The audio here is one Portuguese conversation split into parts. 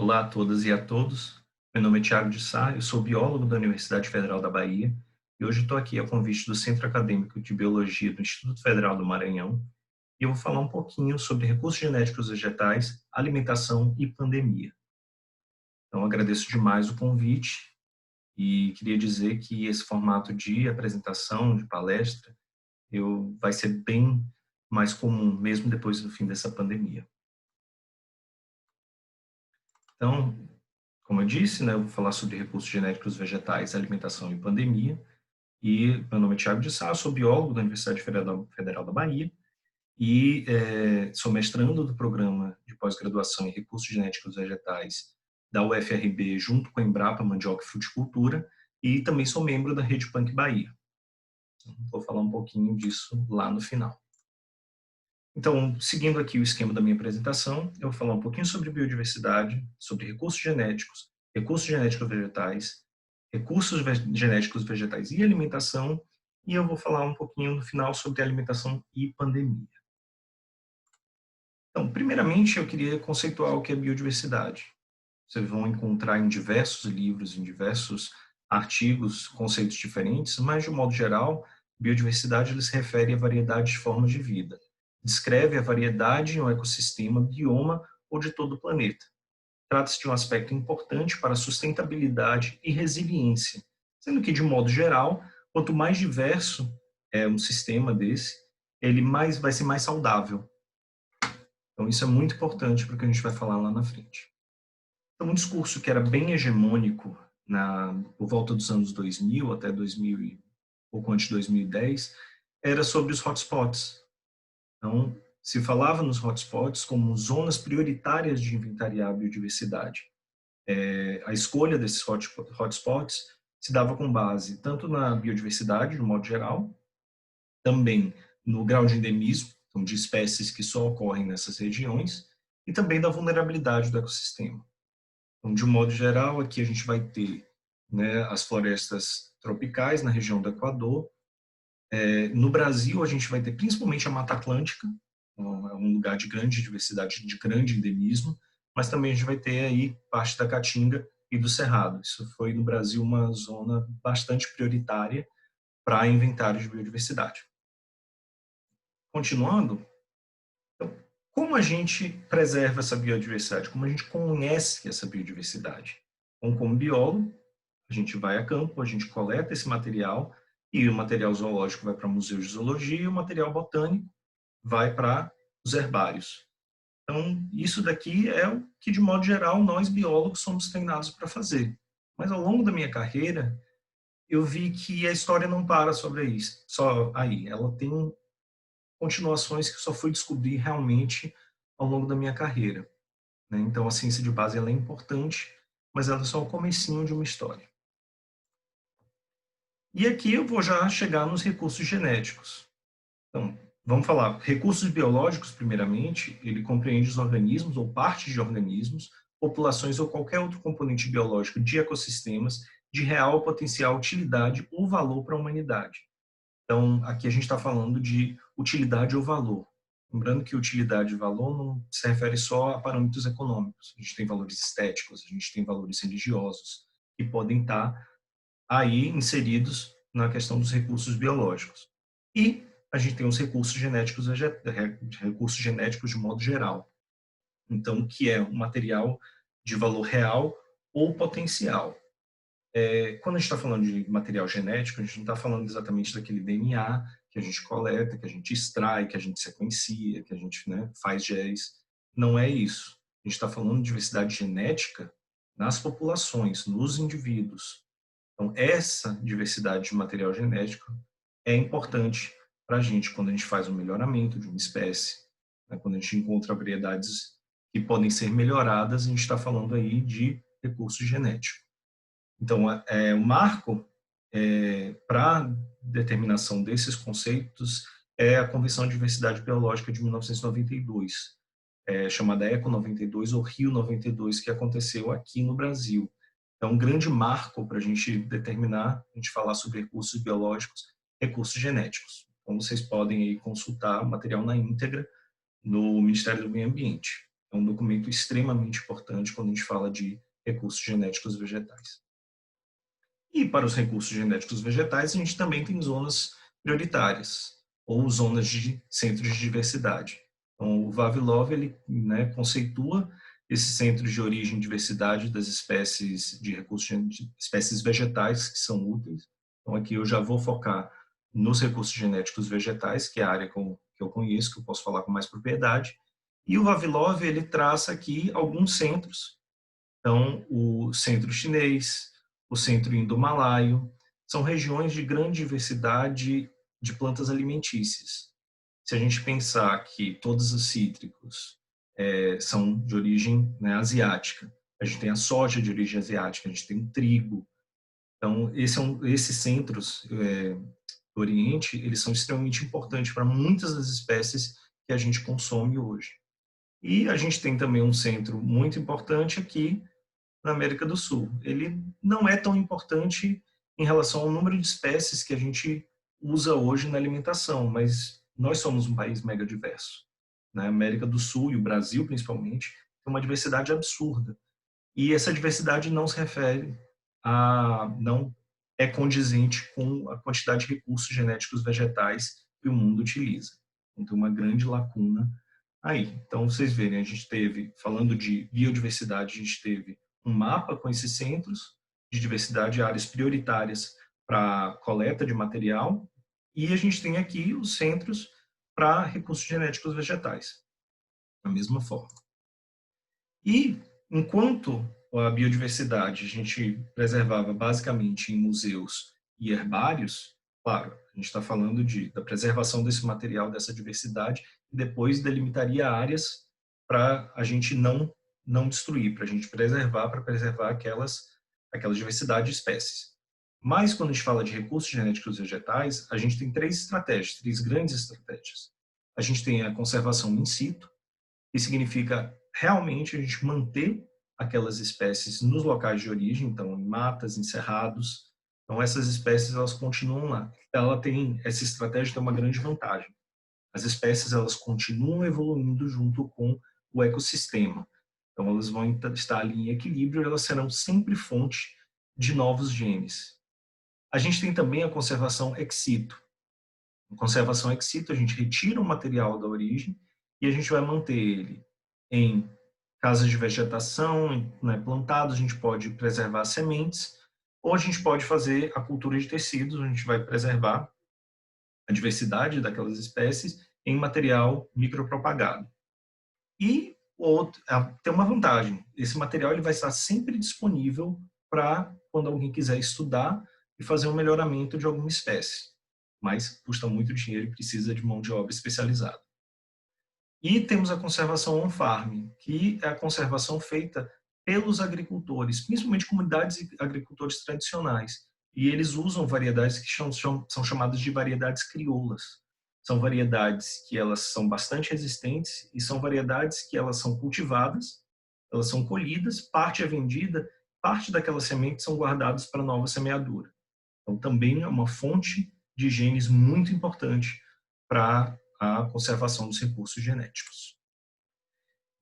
Olá a todas e a todos. Meu nome é Tiago de Sá, eu sou biólogo da Universidade Federal da Bahia e hoje estou aqui a convite do Centro Acadêmico de Biologia do Instituto Federal do Maranhão e eu vou falar um pouquinho sobre recursos genéticos vegetais, alimentação e pandemia. Então, agradeço demais o convite e queria dizer que esse formato de apresentação, de palestra, vai ser bem mais comum mesmo depois do fim dessa pandemia. Então, como eu disse, né, eu vou falar sobre recursos genéticos vegetais, alimentação e pandemia. E meu nome é Tiago de Sá, sou biólogo da Universidade Federal da Bahia e sou mestrando do programa de pós-graduação em recursos genéticos vegetais da UFRB, junto com a Embrapa Mandioca e Fruticultura, e também sou membro da Rede Punk Bahia. Vou falar um pouquinho disso lá no final. Então, seguindo aqui o esquema da minha apresentação, eu vou falar um pouquinho sobre biodiversidade, sobre recursos genéticos vegetais, genéticos vegetais e alimentação, e eu vou falar um pouquinho no final sobre alimentação e pandemia. Então, primeiramente, eu queria conceituar o que é biodiversidade. Vocês vão encontrar em diversos livros, em diversos artigos, conceitos diferentes, mas, de um modo geral, biodiversidade se refere à variedade de formas de vida. Descreve a variedade em um ecossistema, bioma ou de todo o planeta. Trata-se de um aspecto importante para a sustentabilidade e resiliência, sendo que, de modo geral, quanto mais diverso é um sistema desse, ele vai ser mais saudável. Então, isso é muito importante para o que a gente vai falar lá na frente. Então, um discurso que era bem hegemônico por volta dos anos 2000 até 2000 pouco antes de 2010, era sobre os hotspots. Então, se falava nos hotspots como zonas prioritárias de inventariar a biodiversidade. A escolha desses hotspots se dava com base tanto na biodiversidade, de um modo geral, também no grau de endemismo, então de espécies que só ocorrem nessas regiões, e também da vulnerabilidade do ecossistema. Então, de um modo geral, aqui a gente vai ter, né, as florestas tropicais na região do Equador. No Brasil, a gente vai ter principalmente a Mata Atlântica, então, é um lugar de grande diversidade, de grande endemismo, mas também a gente vai ter aí parte da Caatinga e do Cerrado. Isso foi no Brasil uma zona bastante prioritária para inventário de biodiversidade. Continuando, então, como a gente preserva essa biodiversidade? Como a gente conhece essa biodiversidade? Então, como biólogo, a gente vai a campo, a gente coleta esse material e o material zoológico vai para museus de zoologia e o material botânico vai para os herbários. Então, isso daqui é o que, de modo geral, nós biólogos somos treinados para fazer. Mas ao longo da minha carreira, eu vi que a história não para sobre isso, só aí. Ela tem continuações que eu só fui descobrir realmente ao longo da minha carreira, né? Então, a ciência de base ela é importante, mas ela é só o comecinho de uma história. E aqui eu vou já chegar nos recursos genéticos. Então, vamos falar, recursos biológicos, primeiramente, ele compreende os organismos ou partes de organismos, populações ou qualquer outro componente biológico de ecossistemas de real potencial utilidade ou valor para a humanidade. Então, aqui a gente está falando de utilidade ou valor. Lembrando que utilidade e valor não se refere só a parâmetros econômicos. A gente tem valores estéticos, a gente tem valores religiosos, que podem estar aí inseridos na questão dos recursos biológicos. E a gente tem os recursos genéticos de modo geral. Então, que é um material de valor real ou potencial. Quando a gente está falando de material genético, a gente não está falando exatamente daquele DNA que a gente coleta, que a gente extrai, que a gente sequencia, que a gente, né, faz genes. Não é isso. A gente está falando de diversidade genética nas populações, nos indivíduos. Então, essa diversidade de material genético é importante para a gente quando a gente faz um melhoramento de uma espécie, né? Quando a gente encontra variedades que podem ser melhoradas, a gente está falando aí de recurso genético. Então, o marco para determinação desses conceitos é a Convenção de Diversidade Biológica de 1992, chamada ECO 92 ou Rio 92, que aconteceu aqui no Brasil. É um grande marco para a gente determinar, a gente falar sobre recursos biológicos, recursos genéticos. Então, vocês podem aí consultar o material na íntegra no Ministério do Meio Ambiente. É um documento extremamente importante quando a gente fala de recursos genéticos vegetais. E para os recursos genéticos vegetais, a gente também tem zonas prioritárias, ou zonas de centros de diversidade. Então, o Vavilov, ele, né, conceitua esses centros de origem e diversidade das espécies de recursos de espécies vegetais que são úteis. Então, aqui eu já vou focar nos recursos genéticos vegetais, que é a área que eu conheço, que eu posso falar com mais propriedade. E o Vavilov, ele traça aqui alguns centros. Então, o centro chinês, o centro indo-malaio, são regiões de grande diversidade de plantas alimentícias. Se a gente pensar que todos os cítricos são de origem, né, asiática, a gente tem a soja de origem asiática, a gente tem o trigo. Então, esses centros do Oriente, eles são extremamente importantes para muitas das espécies que a gente consome hoje. E a gente tem também um centro muito importante aqui na América do Sul. Ele não é tão importante em relação ao número de espécies que a gente usa hoje na alimentação, mas nós somos um país mega diverso. Na América do Sul e o Brasil, principalmente, tem uma diversidade absurda. E essa diversidade não se refere não é condizente com a quantidade de recursos genéticos vegetais que o mundo utiliza. Então, tem uma grande lacuna aí. Então, vocês verem, a gente teve, falando de biodiversidade, a gente teve um mapa com esses centros de diversidade, áreas prioritárias para coleta de material, e a gente tem aqui os centros para recursos genéticos vegetais, da mesma forma. E, enquanto a biodiversidade a gente preservava basicamente em museus e herbários, claro, a gente está falando da preservação desse material, dessa diversidade, e depois delimitaria áreas para a gente não destruir, para a gente preservar, para preservar aquela diversidade de espécies. Mas, quando a gente fala de recursos genéticos vegetais, a gente tem três grandes estratégias. A gente tem a conservação in situ, que significa realmente a gente manter aquelas espécies nos locais de origem, então em matas, em cerrados. Então essas espécies elas continuam lá. Essa estratégia tem uma grande vantagem. As espécies elas continuam evoluindo junto com o ecossistema. Então elas vão estar ali em equilíbrio, elas serão sempre fonte de novos genes. A gente tem também a conservação ex situ. Em conservação ex situ, a gente retira o material da origem e a gente vai manter ele em casas de vegetação, né, plantados, a gente pode preservar sementes, ou a gente pode fazer a cultura de tecidos, a gente vai preservar a diversidade daquelas espécies em material micropropagado. E tem uma vantagem, esse material ele vai estar sempre disponível para quando alguém quiser estudar e fazer um melhoramento de alguma espécie, mas custa muito dinheiro e precisa de mão de obra especializada. E temos a conservação on-farm, que é a conservação feita pelos agricultores, principalmente comunidades de agricultores tradicionais. E eles usam variedades que são chamadas de variedades crioulas. São variedades que elas são bastante resistentes e são variedades que elas são cultivadas, elas são colhidas, parte é vendida, parte daquelas sementes são guardadas para nova semeadura. Então também é uma fonte de genes muito importante para a conservação dos recursos genéticos.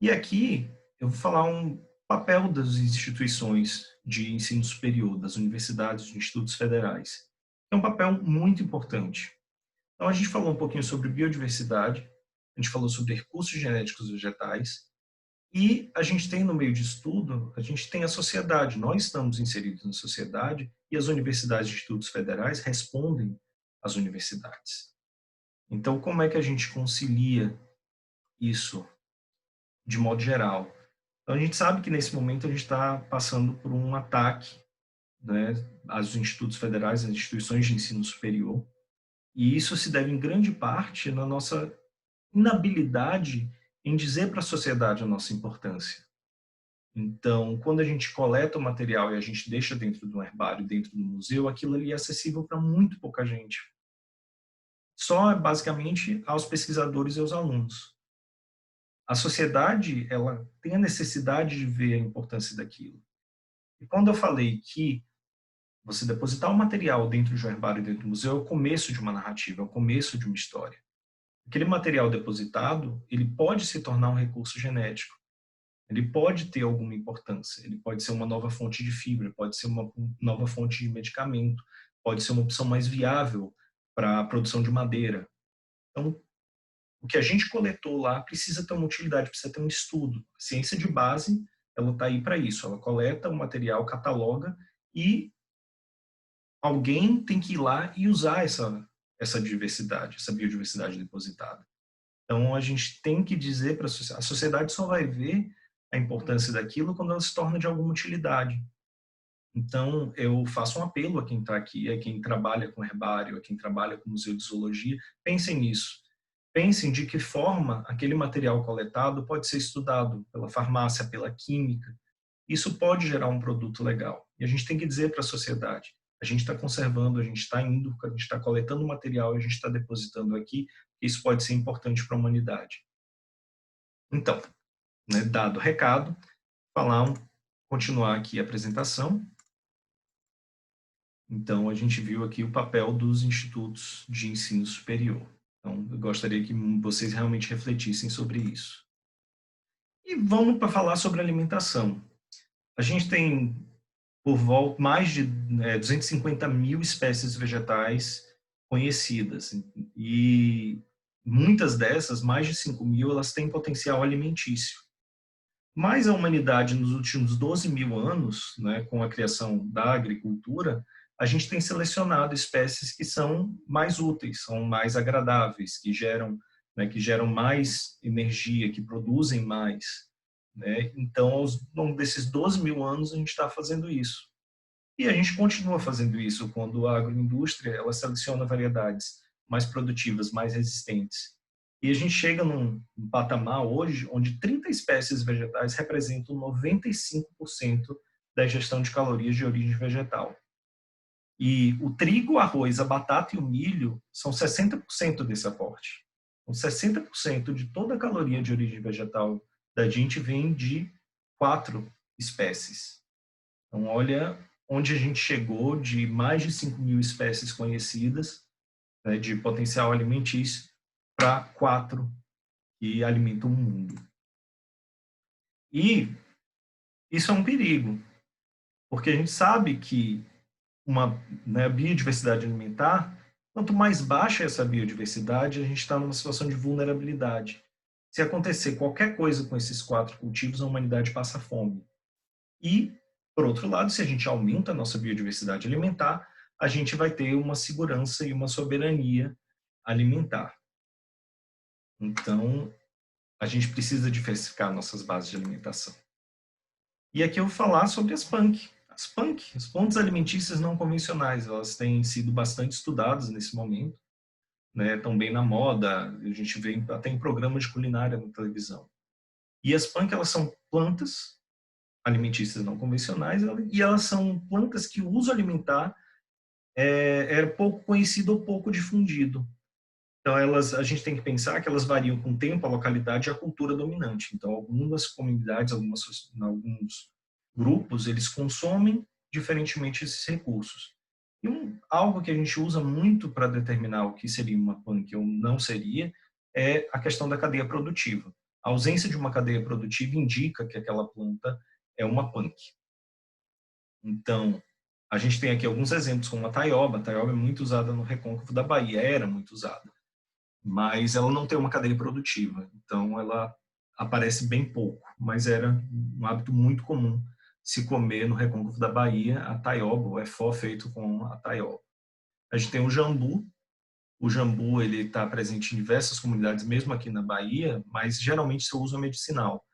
E aqui eu vou falar um papel das instituições de ensino superior, das universidades, dos institutos federais. É um papel muito importante. Então a gente falou um pouquinho sobre biodiversidade, a gente falou sobre recursos genéticos vegetais, e a gente tem no meio de estudo, a gente tem a sociedade, nós estamos inseridos na sociedade e as universidades e institutos federais respondem às universidades. Então, como é que a gente concilia isso de modo geral? Então, a gente sabe que nesse momento a gente está passando por um ataque, né, aos institutos federais, às instituições de ensino superior, e isso se deve em grande parte na nossa inabilidade em dizer para a sociedade a nossa importância. Então, quando a gente coleta o material e a gente deixa dentro do herbário, dentro do museu, aquilo ali é acessível para muito pouca gente. Só, basicamente, aos pesquisadores e aos alunos. A sociedade, ela tem a necessidade de ver a importância daquilo. E quando eu falei que você depositar o material dentro de um herbário, dentro do museu, é o começo de uma narrativa, é o começo de uma história. Aquele material depositado, ele pode se tornar um recurso genético. ele pode ter alguma importância, ele pode ser uma nova fonte de fibra, pode ser uma nova fonte de medicamento, pode ser uma opção mais viável para a produção de madeira. Então, o que a gente coletou lá precisa ter uma utilidade, precisa ter um estudo. A ciência de base, ela está aí para isso, ela coleta o material, cataloga e alguém tem que ir lá e usar essa diversidade, essa biodiversidade depositada. Então, a gente tem que dizer para a sociedade só vai ver a importância daquilo quando ela se torna de alguma utilidade. Então, eu faço um apelo a quem está aqui, a quem trabalha com herbário, a quem trabalha com museu de zoologia, pensem nisso. Pensem de que forma aquele material coletado pode ser estudado pela farmácia, pela química. Isso pode gerar um produto legal. E a gente tem que dizer para a sociedade, a gente está conservando, a gente está indo, a gente está coletando material, a gente está depositando aqui, isso pode ser importante para a humanidade. Então, né, dado o recado, continuar aqui a apresentação. Então, a gente viu aqui o papel dos institutos de ensino superior. Então, eu gostaria que vocês realmente refletissem sobre isso. E vamos para falar sobre alimentação. A gente tem por volta mais de 250 mil espécies vegetais conhecidas. E muitas dessas, mais de 5 mil, elas têm potencial alimentício. Mas a humanidade, nos últimos 12 mil anos, né, com a criação da agricultura, a gente tem selecionado espécies que são mais úteis, são mais agradáveis, que geram mais energia, que produzem mais. Né? Então, ao longo desses 12 mil anos, a gente está fazendo isso. E a gente continua fazendo isso quando a agroindústria ela seleciona variedades mais produtivas, mais resistentes. E a gente chega num patamar hoje onde 30 espécies vegetais representam 95% da ingestão de calorias de origem vegetal. E o trigo, o arroz, a batata e o milho são 60% desse aporte. Então, 60% de toda a caloria de origem vegetal da gente vem de 4 espécies. Então, olha onde a gente chegou de mais de 5 mil espécies conhecidas, né, de potencial alimentício, para 4 que alimentam o mundo. E isso é um perigo, porque a gente sabe que né, biodiversidade alimentar, quanto mais baixa essa biodiversidade, a gente está numa situação de vulnerabilidade. Se acontecer qualquer coisa com esses 4 cultivos, a humanidade passa fome. E, por outro lado, se a gente aumenta a nossa biodiversidade alimentar, a gente vai ter uma segurança e uma soberania alimentar. Então, a gente precisa diversificar nossas bases de alimentação. E aqui eu vou falar sobre as PANC. As plantas alimentícias não convencionais, elas têm sido bastante estudadas nesse momento, né? Estão bem na moda, a gente vê até em programas de culinária na televisão. E as PANC, elas são plantas alimentícias não convencionais, e elas são plantas que o uso alimentar é pouco conhecido ou pouco difundido. Então, a gente tem que pensar que elas variam com o tempo, a localidade e a cultura dominante. Então, algumas comunidades, alguns grupos, eles consomem diferentemente esses recursos. E algo que a gente usa muito para determinar o que seria uma PANC ou não seria é a questão da cadeia produtiva. A ausência de uma cadeia produtiva indica que aquela planta é uma PANC. Então, a gente tem aqui alguns exemplos, como a taioba. A taioba é muito usada no recôncavo da Bahia, era muito usada, mas ela não tem uma cadeia produtiva, então ela aparece bem pouco, mas era um hábito muito comum se comer no recôncavo da Bahia a taioba, o efó feito com a taioba. A gente tem o jambu ele está presente em diversas comunidades, mesmo aqui na Bahia, mas geralmente se usa medicinal.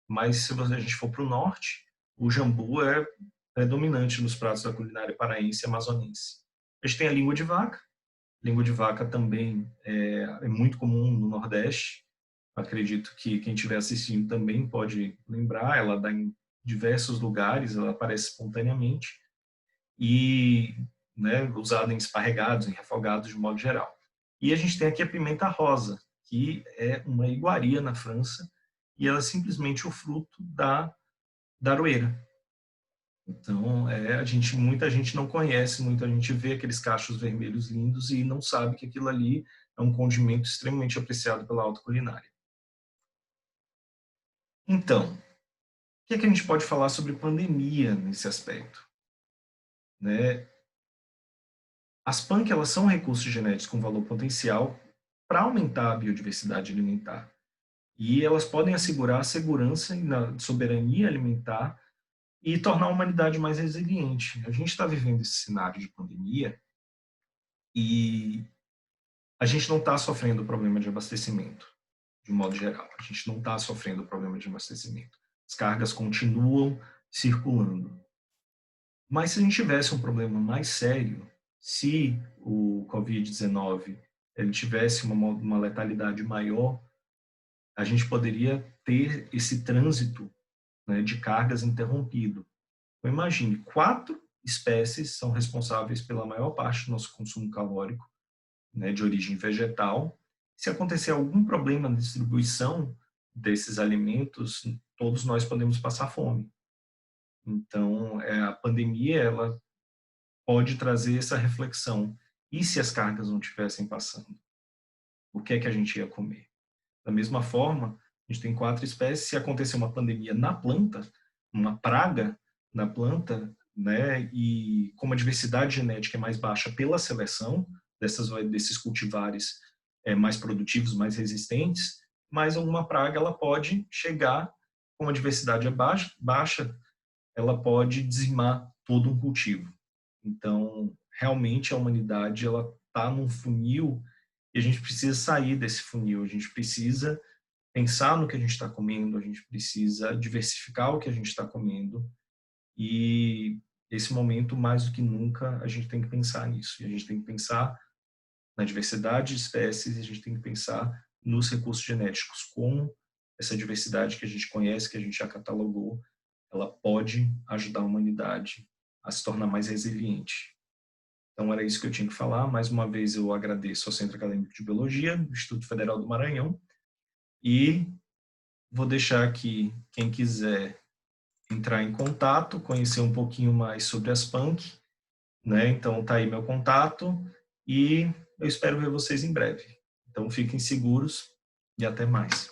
Mas se a gente for para o norte, o jambu é predominante nos pratos da culinária paraense e amazonense. A gente tem a língua de vaca. Língua de vaca também é muito comum no Nordeste. Acredito que quem estiver assistindo também pode lembrar. Ela dá em diversos lugares, ela aparece espontaneamente e, né, usada em esparregados, em refogados de modo geral. E a gente tem aqui a pimenta rosa, que é uma iguaria na França, e ela é simplesmente o fruto da aroeira. Então, muita gente não conhece, muita gente vê aqueles cachos vermelhos lindos e não sabe que aquilo ali é um condimento extremamente apreciado pela alta culinária. Então, que é que a gente pode falar sobre pandemia nesse aspecto, né? As PANC, elas são recursos genéticos com valor potencial para aumentar a biodiversidade alimentar. E elas podem assegurar a segurança e a soberania alimentar e tornar a humanidade mais resiliente. A gente está vivendo esse cenário de pandemia e a gente não está sofrendo o problema de abastecimento, de modo geral. A gente não está sofrendo o problema de abastecimento. As cargas continuam circulando. Mas se a gente tivesse um problema mais sério, se o Covid-19 ele tivesse uma letalidade maior, a gente poderia ter esse trânsito, né, de cargas interrompido. Então, imagine, 4 espécies são responsáveis pela maior parte do nosso consumo calórico, né, de origem vegetal. Se acontecer algum problema na distribuição desses alimentos, todos nós podemos passar fome. Então, a pandemia, ela pode trazer essa reflexão. E se as cargas não estivessem passando? O que é que a gente ia comer? Da mesma forma, a gente tem 4 espécies. Se acontecer uma pandemia na planta, uma praga na planta, né, e como a diversidade genética é mais baixa pela seleção desses cultivares mais produtivos, mais resistentes, mas alguma praga ela pode chegar, como a diversidade é baixa, ela pode dizimar todo um cultivo. Então, realmente a humanidade ela está num funil e a gente precisa sair desse funil. A gente precisa pensar no que a gente está comendo, a gente precisa diversificar o que a gente está comendo e esse momento, mais do que nunca, a gente tem que pensar nisso. E a gente tem que pensar na diversidade de espécies e a gente tem que pensar nos recursos genéticos, como essa diversidade que a gente conhece, que a gente já catalogou, ela pode ajudar a humanidade a se tornar mais resiliente. Então, era isso que eu tinha que falar. Mais uma vez, eu agradeço ao Centro Acadêmico de Biologia, do Instituto Federal do Maranhão, e vou deixar aqui, quem quiser entrar em contato, conhecer um pouquinho mais sobre as PANC, né? Então, tá aí meu contato e eu espero ver vocês em breve. Então, fiquem seguros e até mais.